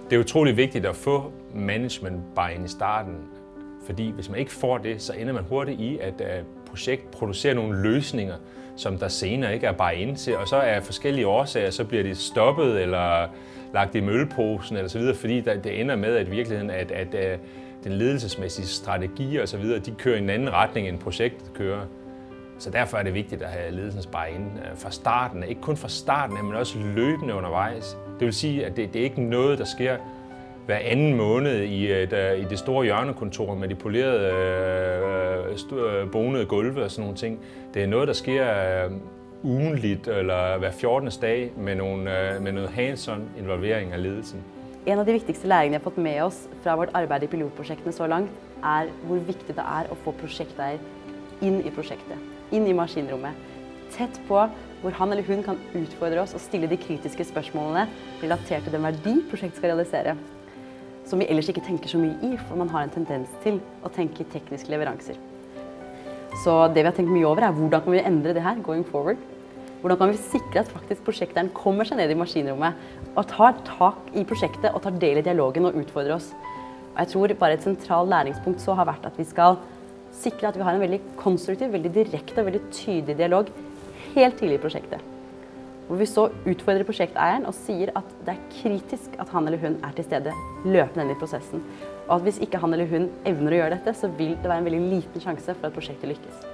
Det er utrolig vigtigt at få management buy-in i starten, fordi hvis man ikke får det, så ender man hurtigt i, at projekt producerer nogle løsninger, som der senere ikke er buy-in til, og så af forskellige årsager, så bliver det stoppet eller lagt i mølleposen eller så videre, fordi det ender med, at virkeligheden, at den ledelsesmæssige strategi og så videre, de kører i en anden retning, end projektet kører. Så derfor er det vigtigt at have ledelsens buy-in fra starten, ikke kun fra starten, men også løbende undervejs. Det vil sige, at det er ikke noget, der sker hver anden måned i det store hjørnekontor med de polerede, bonede gulve og sådan nogle ting. Det er noget, der sker ugenligt eller hver 14. dag med noget hands-on involvering av ledelsen. En av de viktigste læringene vi har fått med oss fra vårt arbeid i pilotprosjektene så langt, er hvor viktig det er å få prosjekteier inn i prosjektet, inn i maskinrommet. Tett på hvor han eller hun kan utfordre oss og stille de kritiske spørsmålene relatert til den verdi prosjektet skal realisere, som vi ellers ikke tenker så mye i, for man har en tendens til å tenke tekniske leveranser. Så det vi har tenkt mye over er hvordan kan vi endre det her going forward? Hvordan kan vi sikre at faktisk prosjekteren kommer seg ned i maskinrommet og tar tak i prosjektet og tar del i dialogen og utfordrer oss. Og jeg tror bare et sentralt læringspunkt så har vært at vi skal sikre at vi har en veldig konstruktiv, veldig direkte og veldig tydelig dialog helt tidlig i prosjektet. Hvor vi så utfordrer prosjekteieren og sier at det er kritisk at han eller hun er til stede løpende inn i prosessen. Og at hvis ikke han eller hun evner å gjøre dette, så vil det være en veldig liten sjanse for at prosjektet lykkes.